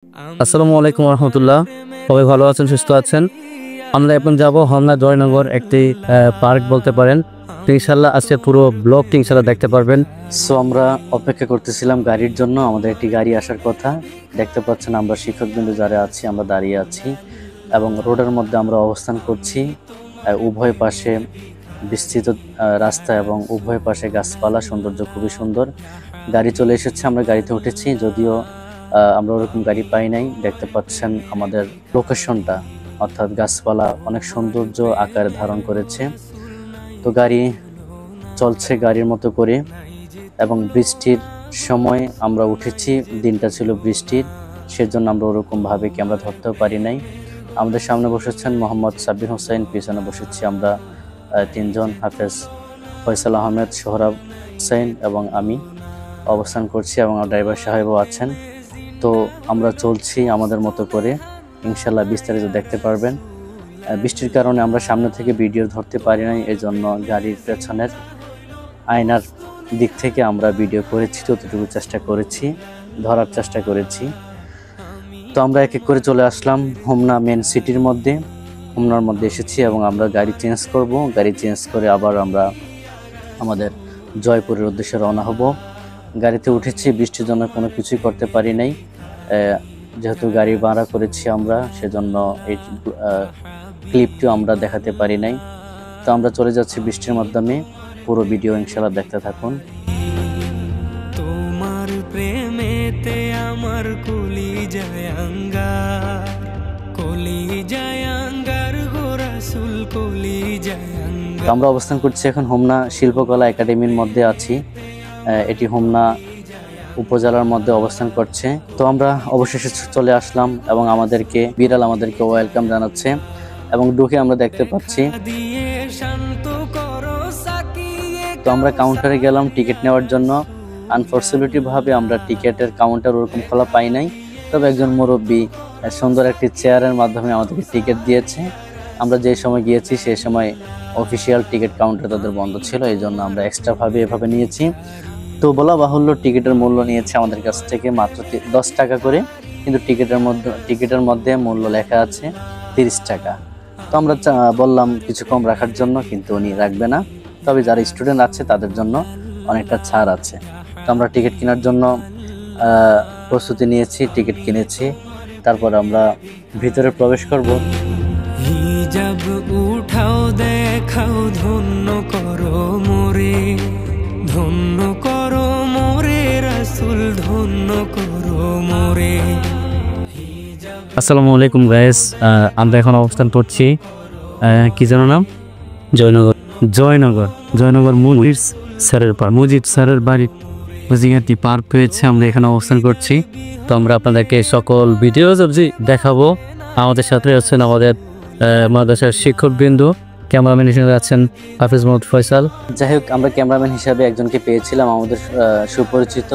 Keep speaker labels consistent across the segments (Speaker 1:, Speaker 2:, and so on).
Speaker 1: আসসালামু আলাইকুম রহমতুল্লাহ। সবাই ভালো আছেন, সুস্থ আছেন? আমরা এখন যাব হোমনা জয়নগর, একটি পার্ক বলতে পারেন। তো ইনশাল্লাহ আজকে পুরো ব্লগটি ইনশাল্লাহ দেখতে পারবেন। সো আমরা অপেক্ষা করতেছিলাম গাড়ির জন্য, আমাদের একটি গাড়ি আসার কথা। দেখতে পাচ্ছেন আমরা শিক্ষকবৃন্দ যারা আছি আমরা দাঁড়িয়ে আছি এবং রোডের মধ্যে আমরা অবস্থান করছি। উভয় পাশে বিস্তৃত রাস্তা এবং উভয় পাশে গাছপালা, সৌন্দর্য খুবই সুন্দর। গাড়ি চলে এসেছে, আমরা গাড়িতে উঠেছি, যদিও আমরা ওরকম গাড়ি পাই নাই। দেখতে পাচ্ছেন আমাদের লোকেশনটা, অর্থাৎ গাছপালা অনেক সৌন্দর্য আকারে ধারণ করেছে। তো গাড়ি চলছে গাড়ির মতো করে এবং বৃষ্টির সময় আমরা উঠেছি, দিনটা ছিল বৃষ্টির, সেজন্য আমরা ওরকমভাবে ক্যামেরা ধরতেও পারি নাই। আমাদের সামনে বসেছেন মোহাম্মদ সাব্বির হোসেন, পিছনে বসেছি আমরা তিনজন, হাফেজ ফয়সাল আহমেদ, সোহরাব হোসেন এবং আমি অবস্থান করছি এবং ড্রাইভার সাহেবও আছেন। তো আমরা চলছি আমাদের মতো করে, ইনশাল্লাহ বিস্তারিত দেখতে পারবেন। বৃষ্টির কারণে আমরা সামনে থেকে ভিডিও ধরতে পারি নাই, এজন্য গাড়ির পেছনের আয়নার দিক থেকে আমরা ভিডিও করেছি, যতটুকু চেষ্টা করেছি, ধরার চেষ্টা করেছি। তো আমরা এক এক করে চলে আসলাম হোমনা মেন সিটির মধ্যে। হোমনার মধ্যে এসেছি এবং আমরা গাড়ি চেঞ্জ করব। গাড়ি চেঞ্জ করে আবার আমরা আমাদের জয়পুরের উদ্দেশ্যে রওনা হব। গাড়িতে উঠেছি, বৃষ্টির জন্য কোনো কিছুই করতে পারি নাই। যেহেতু গাড়ি ভাড়া করেছি আমরা, সেজন্য এই ক্লিপটিও আমরা দেখাতে পারি নাই। তো আমরা চলে যাচ্ছি বৃষ্টির মাধ্যমে, পুরো ভিডিও ইনশাআল্লাহ দেখতে থাকুন।
Speaker 2: তোমার প্রেমেতে আমার কলিজায় আঙ্গার, কলিজায় আঙ্গার গো রাসূল, কলিজায় আঙ্গার।
Speaker 1: আমরা অবস্থান করছি এখন হোমনা শিল্পকলা একাডেমির মধ্যে আছি। এটি হোমনা উপজেলার মধ্যে অবস্থান করছে। তো আমরা অবশেষে চলে আসলাম এবং আমাদেরকে বিড়াল আমাদেরকে ওয়েলকাম জানাচ্ছে এবং ঢুকে আমরা দেখতে পাচ্ছি। তো আমরা কাউন্টারে গেলাম টিকিট নেওয়ার জন্য। আনফর্চুনেটলি ভাবে আমরা টিকিটের কাউন্টার ওরকম খোলা পাই নাই, তবে একজন মুরব্বী সুন্দর একটি চেয়ারের মাধ্যমে আমাদেরকে টিকিট দিয়েছে। আমরা যে সময় গিয়েছি সেই সময় অফিসিয়াল টিকিট কাউন্টার তাদের বন্ধ ছিল, এই জন্য আমরা এক্সট্রাভাবে এভাবে নিয়েছি। তো বলা বাহুল্য টিকিটের মূল্য নিয়েছে আমাদের কাছ থেকে মাত্র 10 টাকা করে, কিন্তু টিকিটের মধ্যে মূল্য লেখা আছে 30 টাকা। তো আমরা বললাম কিছু কম রাখার জন্য, কিন্তু উনি রাখবে না, তবে যারা স্টুডেন্ট আছে তাদের জন্য অনেকটা ছাড় আছে। তো আমরা টিকিট কেনার জন্য প্রস্তুতি নিয়েছি, টিকিট কিনেছি, তারপর আমরা ভিতরে প্রবেশ করব।
Speaker 2: হিজাব উঠাও, দেখাও, ধন্য করো মোরে, ধন্য করো মোরে রাসূল, ধন্য করো মোরে।
Speaker 1: আসসালামু আলাইকুম গাইস, আমরা এখন অবস্থান করছি কি যেন নাম, জয়নগর মুজিব স্যারের বাড়ি একটি পার্ক হয়েছে, আমরা এখানে অবস্থান করছি। তো আমরা আপনাদেরকে সকল ভিডিও দেখাবো। আমাদের সাথে আছেন আমাদের মাদ্রাসার শিক্ষকবৃন্দ, ক্যামেরাম্যান হিসেবে আছেন হাফিজ মোহাম্মদ ফয়সাল। যাই হোক, আমরা ক্যামেরাম্যান হিসাবে একজনকে পেয়েছিলাম আমাদের সুপরিচিত।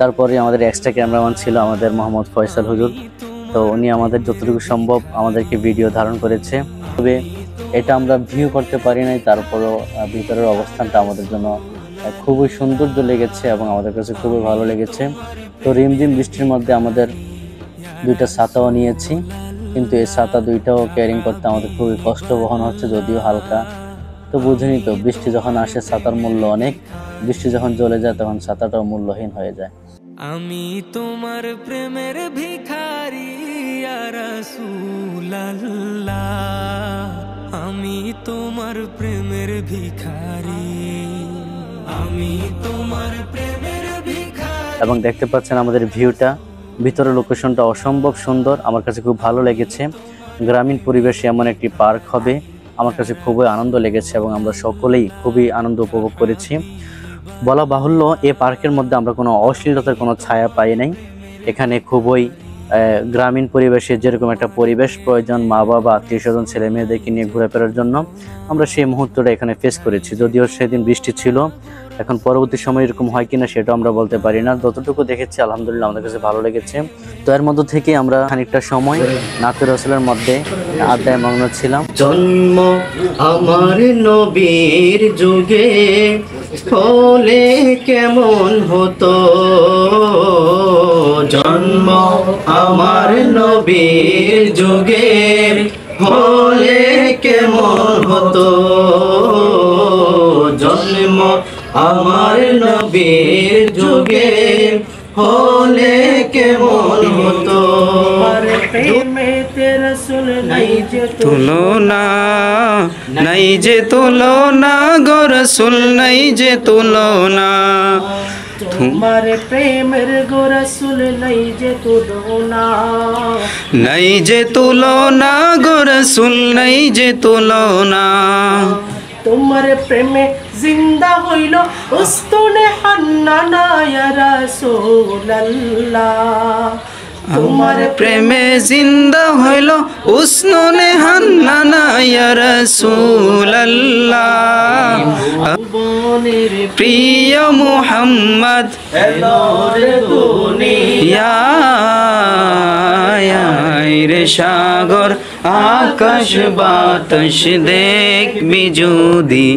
Speaker 1: তারপরে আমাদের এক্সট্রা ক্যামেরাম্যান ছিল আমাদের মোহাম্মদ ফয়সাল হুজুর। তো উনি আমাদের যতটুকু সম্ভব আমাদেরকে ভিডিও ধারণ করেছে, তবে এটা আমরা ভিউ করতে পারি নাই। তারপরও ভিতরের অবস্থানটা আমাদের জন্য খুবই সৌন্দর্য লেগেছে এবং আমাদের কাছে খুবই ভালো লেগেছে। তো রিমঝিম বৃষ্টির মধ্যে আমাদের দুইটা ছাতাও নিয়েছি, কিন্তু এই ছাতা দুইটাও ক্যারিং করতে আমাদের খুবই কষ্ট বহন হচ্ছে, যদিও হালকা। তো বুঝিনি তো, বৃষ্টি যখন আসে ছাতার মূল্য অনেক, বৃষ্টি যখন চলে যায় তখন ছাতাটাও মূল্যহীন হয়ে যায়।
Speaker 2: আমি তোমার প্রেমের ভিখারি ইয়া রাসূলুল্লাহ, আমি তোমার প্রেমের ভিখারি, আমি তোমার প্রেমের ভিখারি।
Speaker 1: এবং দেখতে পাচ্ছেন আমাদের ভিউটা, ভিতরের লোকেশনটা অসম্ভব সুন্দর, আমার কাছে খুব ভালো লেগেছে। গ্রামীণ পরিবেশে এমন একটি পার্ক হবে আমার কাছে খুবই আনন্দ লেগেছে এবং আমরা সকলেই খুবই আনন্দ উপভোগ করেছি। বলা বাহুল্য, এই পার্কের মধ্যে আমরা কোনো অশ্লীলতার কোনো ছায়া পাই নাই। এখানে খুবই গ্রামীণ পরিবেশে যেরকম একটা পরিবেশ প্রয়োজন মা বাবা আত্মীয় স্বজন ছেলে মেয়েদেরকে নিয়ে ঘোরাফেরার জন্য, আমরা সেই মুহূর্তটা এখানে ফেস করেছি। যদিও সেদিন বৃষ্টি ছিল, এখন পরবর্তী সময় এরকম হয় কিনা সেটা আমরা বলতে পারি না। যতটুকু দেখেছি আলহামদুলিল্লাহ আমাদের কাছে ভালো লেগেছে। তো এর মধ্য থেকে আমরা খানিকটা সময় নাতে রাসূলের মধ্যে আড্ডায় মগ্ন ছিলাম। জন্ম আমার নবীর যুগে হলে কেমন হতো
Speaker 3: জন্ম আমার নবীর যুগে হলে কেমন হতো, জন্ম আমার নবীর যুগে হলে কেমন হতো। প্রেমেতে রাসূল নাই যে তুলনা, নাই যে তুলনা গো রাসূল নাই যে তুলনা, তোমার প্রেমের গো রাসূল নাই যে তুলনা, নাই যে তুলনা গো রাসূল নাই যে তুলনা। তোমার প্রেমে জিন্দা হইল উস্তুনে হান্নানা ইয়া রাসূলুল্লাহ, তোমার প্রেমে জিন্দা হইল উস্তুনে হান্নানা ইয়া রাসূলুল্লাহ। প্রিয় মুহাম্মদ দুনিয়ায় রে সাগর আকাশ বাতাস দেখবি যদি,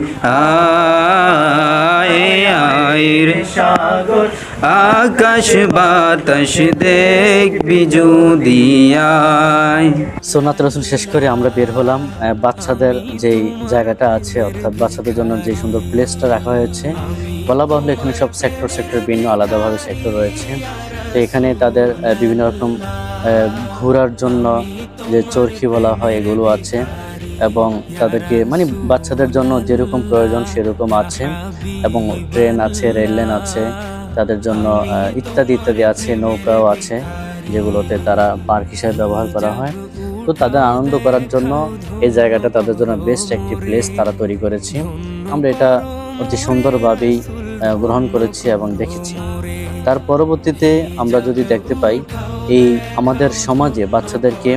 Speaker 3: আয় আয় রে সাগর আকাশ বাতাস দেখবি যদি আয়।
Speaker 1: সুন্নাত রাসূল শেষ করে আমরা বের হলাম। বাচ্চাদের যেই জায়গাটা আছে, অর্থাৎ বাচ্চাদের জন্য যে সুন্দর প্লেসটা রাখা হয়েছে, বলা বাহুল্য এখানে সব সেক্টর ভিন্ন আলাদাভাবে সেক্টর রয়েছে। তো এখানে তাদের বিভিন্ন রকম ঘোরার জন্য যে চরকি বলা হয় এগুলো আছে, এবং তাদেরকে মানে বাচ্চাদের জন্য যেরকম প্রয়োজন সেরকম আছে, এবং ট্রেন আছে, রেল লাইন আছে তাদের জন্য, ইত্যাদি ইত্যাদি আছে, নৌকাও আছে যেগুলোতে তারা পার্ক হিসেবে ব্যবহার করা হয়। তো তাদের আনন্দ করার জন্য এই জায়গাটা তাদের জন্য বেস্ট একটি প্লেস তারা তৈরি করেছে। আমরা এটা অতি সুন্দরভাবেই গ্রহণ করেছি এবং দেখেছি। তার পরবর্তীতে আমরা যদি দেখতে পাই, এই আমাদের সমাজে বাচ্চাদেরকে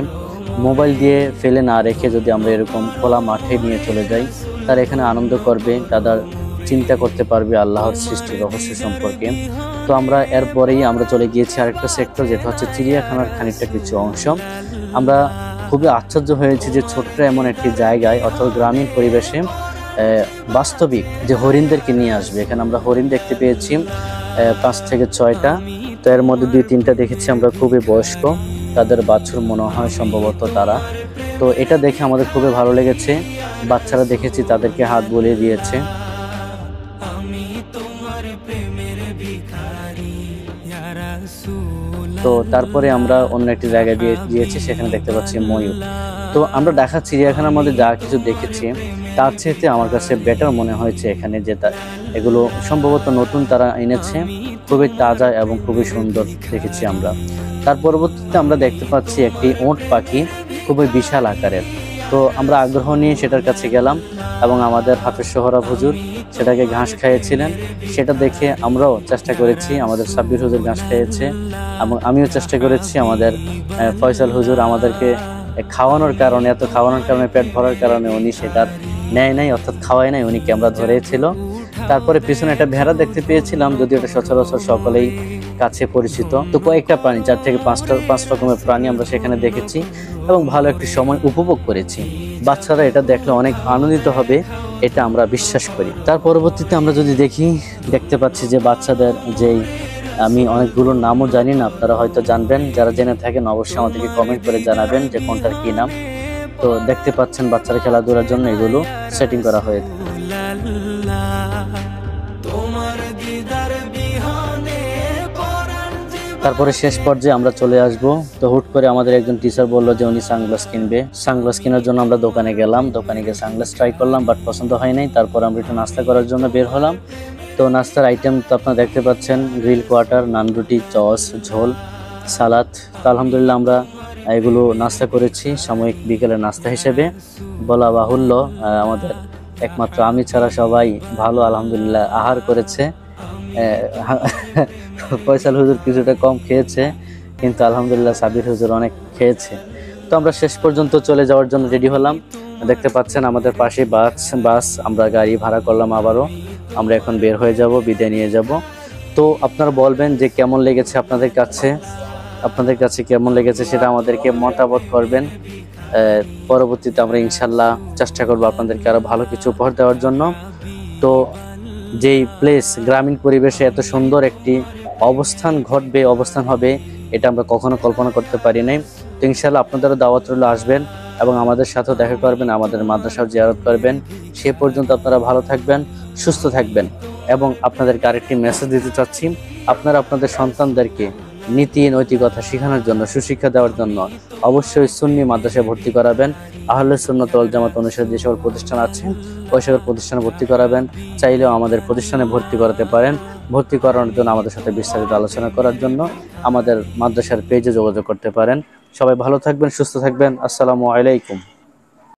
Speaker 1: মোবাইল দিয়ে ফেলে না রেখে যদি আমরা এরকম খোলা মাঠে নিয়ে চলে যাই, তারা এখানে আনন্দ করবে, তাদের চিন্তা করতে পারবে আল্লাহর সৃষ্টির রহস্য সম্পর্কে। তো আমরা এরপরেই আমরা চলে গিয়েছি আরেকটা সেক্টর, যেটা হচ্ছে চিড়িয়াখানার খানিকটা কিছু অংশ। আমরা খুবই আশ্চর্য হয়েছি যে ছোট্ট এমন একটি জায়গায় অথবা গ্রামীণ পরিবেশে বাস্তবিক যে হরিণদেরকে নিয়ে আসবে। এখানে আমরা হরিণ দেখতে পেয়েছি 5 থেকে 6টা। তো এর মধ্যে 2-3টা দেখেছি আমরা খুবই বয়স্ক, তাদের বাছুর মনে হয় সম্ভবত তারা। তো এটা দেখে আমাদের খুবই ভালো লেগেছে। বাচ্চারা দেখেছি তাদেরকে হাত বুলিয়ে দিয়েছে। তো তারপরে আমরা অন্য একটি জায়গায় গিয়েছি, সেখানে দেখতে পাচ্ছি ময়ূর। তো আমরা ঢাকা চিড়িয়াখানার মধ্যে যা কিছু দেখেছি তার চেয়ে আমার কাছে বেটার মনে হয়েছে এখানে, যে এগুলো সম্ভবত নতুন তারা এনেছে, খুবই তাজা এবং খুবই সুন্দর দেখেছি আমরা। তার পরবর্তীতে আমরা দেখতে পাচ্ছি একটি ওট পাখি, খুবই বিশাল আকারের। তো আমরা আগ্রহ নিয়ে সেটার কাছে গেলাম এবং আমাদের হাফেজ সোহরাব হুজুর সেটাকে ঘাস খাইয়েছিলেন। সেটা দেখে আমরাও চেষ্টা করেছি, আমাদের সাব্বির হুজুর ঘাস খাইয়েছে এবং আমিও চেষ্টা করেছি। আমাদের ফয়সাল হুজুর আমাদেরকে খাওয়ানোর কারণে, এত খাওয়ানোর কারণে, পেট ভরার কারণে উনি সেটার নেয় নাই, অর্থাৎ খাওয়ায় নাই, উনি ক্যামেরা ধরেছিল। তারপরে পিছনে একটা ভেড়া দেখতে পেয়েছিলাম, যদিও এটা সচরাচর সকলেই কাছে পরিচিত। তো কয়েকটা প্রাণী, 4 থেকে 5 রকমের প্রাণী আমরা সেখানে দেখেছি এবং ভালো একটি সময় উপভোগ করেছি। বাচ্চারা এটা দেখলে অনেক আনন্দিত হবে, এটা আমরা বিশ্বাস করি। তার পরবর্তীতে আমরা যদি দেখতে পাচ্ছি যে বাচ্চাদের যেই, আমি অনেকগুলোর নামও জানি না, আপনারা হয়তো জানবেন, যারা জেনে থাকেন অবশ্যই আমাদেরকে কমেন্ট করে জানাবেন যে কোনটার কি নাম। তো দেখতে পাচ্ছেন বাচ্চারা খেলাধুলার জন্য এগুলো সেটিং করা হয়েছে। তারপরে শেষ পর্যায়ে আমরা চলে আসব। তো হুট করে আমাদের একজন টিচার বললো যে উনি সানগ্লাস কিনবে। সানগ্লাস কেনার জন্য আমরা দোকানে গেলাম, দোকানে গিয়ে সানগ্লাস ট্রাই করলাম, বাট পছন্দ হয় নাই। তারপর আমরা একটু নাস্তা করার জন্য বের হলাম। তো নাস্তার আইটেম তো আপনারা দেখতে পাচ্ছেন, গ্রিল কোয়ার্টার, নান রুটি, চস, ঝোল, সালাদ। তো আলহামদুলিল্লাহ আমরা এগুলো নাস্তা করেছি সাময়িক বিকেলের নাস্তা হিসেবে। বলা বাহুল্য আমাদের একমাত্র আমি ছাড়া সবাই ভালো আলহামদুলিল্লাহ আহার করেছে। ফয়সাল হুজুর কিছুটা কম খেয়েছে, কিন্তু আলহামদুলিল্লাহ সাবির হুজুর অনেক খেয়েছে। তো আমরা শেষ পর্যন্ত চলে যাওয়ার জন্য রেডি হলাম। দেখতে পাচ্ছেন আমাদের পাশে বাস, আমরা গাড়ি ভাড়া করলাম আবারও। আমরা এখন বের হয়ে যাব, বিদায় নিয়ে যাব। তো আপনারা বলবেন যে কেমন লেগেছে আপনাদের কাছে কেমন লেগেছে সেটা আমাদেরকে মতামত করবেন। পরবর্তীতে আমরা ইনশাল্লাহ চেষ্টা করব আপনাদেরকে আরো ভালো কিছু উপহার দেওয়ার জন্য। তো যেই প্লেস, গ্রামীণ পরিবেশে এত সুন্দর একটি অবস্থান হবে, এটা আমরা কখনো কল্পনা করতে পারি নাই। তো ইনশাআল্লাহ আপনাদেরও দাওয়াত রইল, আসবেন এবং আমাদের সাথেও দেখা করবেন, আমাদের মাদ্রাসাও জিয়ারত করবেন। সে পর্যন্ত আপনারা ভালো থাকবেন, সুস্থ থাকবেন। এবং আপনাদেরকে আরেকটি মেসেজ দিতে চাচ্ছি, আপনারা আপনাদের সন্তানদেরকে নীতি নৈতিকতা শেখানোর জন্য, সুশিক্ষা দেওয়ার জন্য অবশ্যই সুন্নি মাদ্রাসায় ভর্তি করাবেন। আহলে সুন্নাত ওয়াল জামাত অনুসারে যে সকল প্রতিষ্ঠান আছে ওই সকল প্রতিষ্ঠানে ভর্তি করাবেন। চাইলেও আমাদের প্রতিষ্ঠানে ভর্তি করাতে পারেন। ভর্তি করানোর জন্য আমাদের সাথে বিস্তারিত আলোচনা করার জন্য আমাদের মাদ্রাসার পেজে যোগাযোগ করতে পারেন। সবাই ভালো থাকবেন, সুস্থ থাকবেন। আসসালামু আলাইকুম।